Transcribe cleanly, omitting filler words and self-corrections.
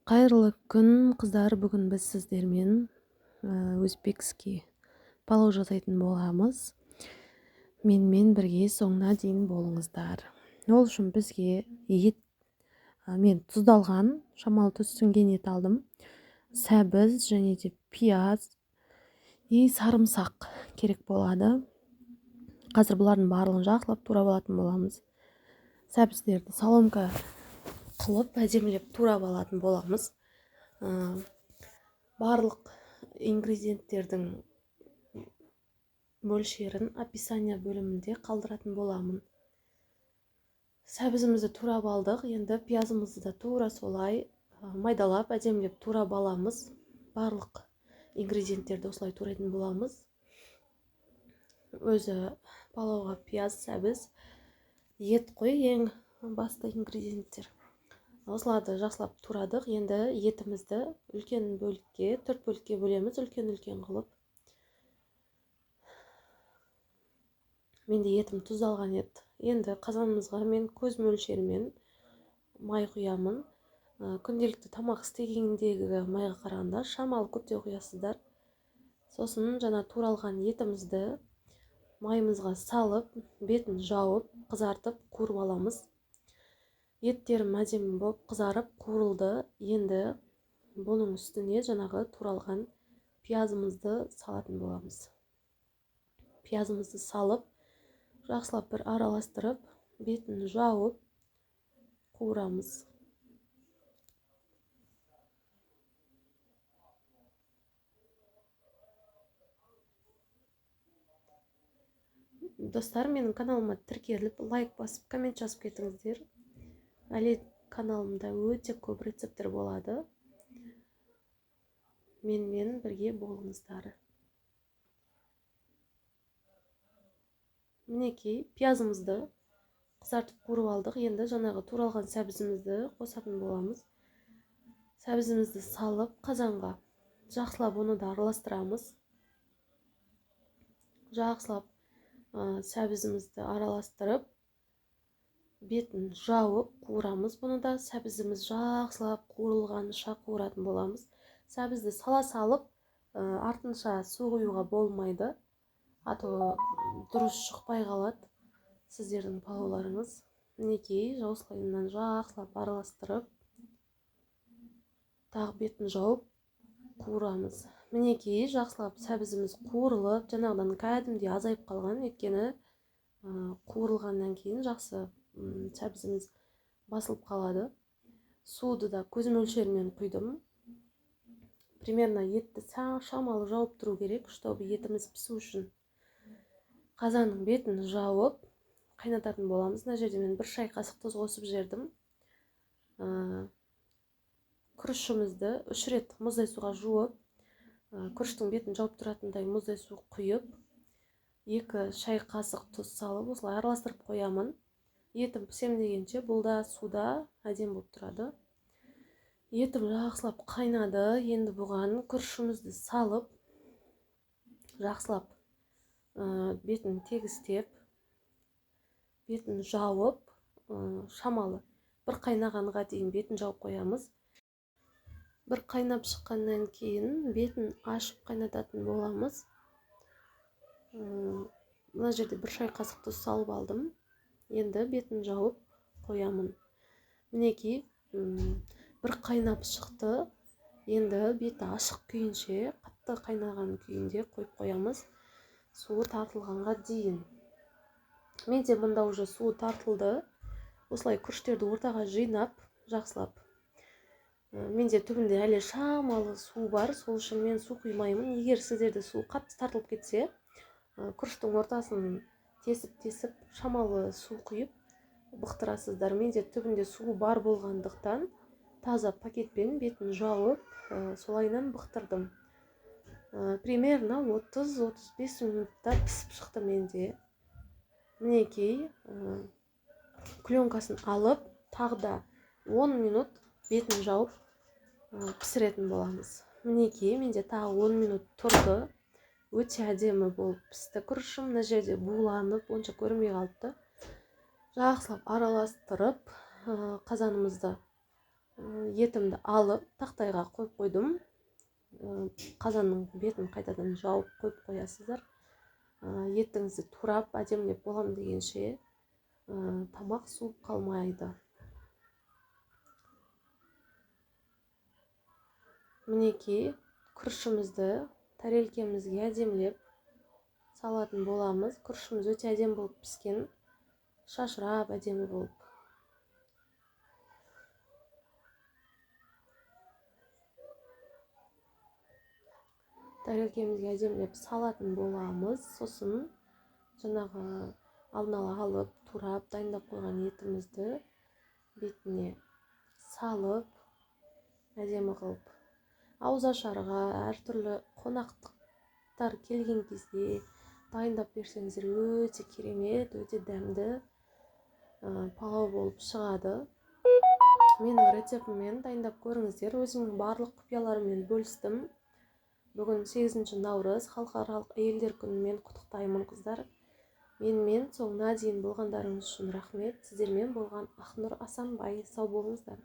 Қайырлы күн, қыздар. Бүгін біз сіздермен өзбекский палау жасайтын боламыз. Менімен бірге соңына дейін болыңыздар. Ол үшін бізге ет, мен тұздалған, шамалы түсінген ет алдым. Сәбіз және де пияз и сарымсақ керек болады. Қазір бұлардың барлығын жақсылап турап алатын боламыз. Сәбіздерді соломка қылып әдемілеп турап алатын боламыз. Барлық ингредиенттердің мөлшерін описание бөлімінде қалдыратын боламын. Сәбізімізді турап алдық, енді пиязымызды да тура солай майдалап әдемілеп турап аламыз. Барлық ингредиенттерді осылай турайтын боламыз. Өзі палауға пияз, сәбіз, ет қой ең басты ингредиенттер. Осыларды жақсылап турадық. Енді етімізді үлкен бөлікке, 4 бөлікке бөлеміз, үлкен қылып. Менде етім тұздалған ет. Енді қазанымызға мен көз мөлшерімен май құямын. Күнделікті тамақ істегендегі майға қарағанда шамалы көптеу құясыздар. Сосын жаңа туралған етімізді майымызға салып, бетін жауып, қызартып, қуырып аламыз. Еттерім әдемі болып қызарып қуырылды. Енді бұның үстіне жаңағы туралған пиязымызды салатын боламыз. Пиязымызды салып, жақсылап бір араластырып, бетін жауып қуырамыз. Достар, менің каналыма тіркеліп, лайк басып, коммент жазып кетіңіздер. Әлі каналымда өте көп рецепттер болады. Менімен бірге болыңыздар. Мінекей, пиязымызды қызартып қуырып алдық. Енді жаңағы туралған сәбізімізді қосатын боламыз. Сәбізімізді салып, қазанға жақсылап оны да араластырамыз. Жақсылап сәбізімізді араластырып, бетін жауып қуырамыз. Бұны да сәбізіміз жақсылап қуырылғанша қуыратын боламыз. Сәбізді сала салып, артынша су құюға болмайды. Ато дұрыс шықпай қалады сіздердің палауларыңыз. Мінекей, осылайынан жақсылап араластырып, тағы бетін жауып қуырамыз. Мінекей, жақсылап сәбізіміз қуырылып, жаңағыдан кәдімгідей азайып қалған, өйткені қуырылғаннан кейін жақсы сәбізіміз басылып қалады. Суды да көз мөлшерімен құйдым. Примерно етті шамалы жауып тұру керек, чтобы етіміз пісу үшін. Қазанның бетін жауып қайнататын боламыз. Мына жерде мен 1 шай қасық тұз қосып жібердім. Күрішімізді 3 рет мұздай суға жуып, күріштің бетін жауып тұратындай мұздай су құйып, 2 шай қасық тұз салып, осылай араластырып қоямын. Етім пісем дегенше бұл да суда әдем болып тұрады. Етім жақсылап қайнады. Енді бұған күрішімізді салып, жақсылап бетін тегістеп, бетін жауып, шамалы бір қайнағанға дейін бетін жауып қоямыз. Бір қайнап шыққаннан кейін бетін ашып қайнататын боламыз. Мына жерде 1 шай қасық тұз салып алдым. Енді бетін жауып қоямын. Мінекей, бір қайнап шықты. Енді беті ашық күйінше, қатты қайнаған күйінде қойып қоямыз. Суы тартылғанға дейін. Менде мұнда уже суы тартылды. Осылай күріштерді ортаға жинап, жақсылап. Менде түбінде әлі шамалы су бар, сол үшін мен су құймаймын. Егер сіздерде су қатты тартылып кетсе, күріштің ортасын тесіп, шамалы су құйып бұқтырасыздар. Менде түбінде су бар болғандықтан таза пакетпен бетін жауып, солайынан бұқтырдым. Примерно 30-35 минутта пісіп шықты менде. Мінекей, пленкасын алып, тағы да 10 минут бетін жауып пісіретін боламыз. Мінекей, менде тағы 10 минут тұрды. Өте әдемі болып пісті күрішім. Мына жерде буланып, онша көрінбей қалыпты. Жақсылап араластырып, қазанымызды етімді алып тақтайға қойып қойдым. Қазанның бетін қайтадан жауып қойып қоясыздар. Етіңізді турап әдемілеп болам дегенше тамақ суып қалмайды. Мінекей күрішімізді тәрелкемізге әдемілеп салатын боламыз. Күрішіміз өте әдемі болып піскен, шашырап әдемі болып. Тәрелкемізге әдемілеп салатын боламыз. Сосын жаңағы алдын ала алып, турап, дайындап қойған етімізді бетіне салып, әдемі қылып. Ауызашарға, әртүрлі қонақтар келген кезде дайындап берсеңіздер өте керемет, өте дәмді палау болып шығады. Менің рецептіммен дайындап көріңіздер. Өзімнің барлық құпияларыммен бөлістім. Бүгін 8 наурыз халықаралық әйелдер күнімен құттықтаймын қыздар. Менімен соңына дейін болғандарыңыз үшін рахмет. Сіздермен болған Ақнұр Асанбай. Сау болыңыздар.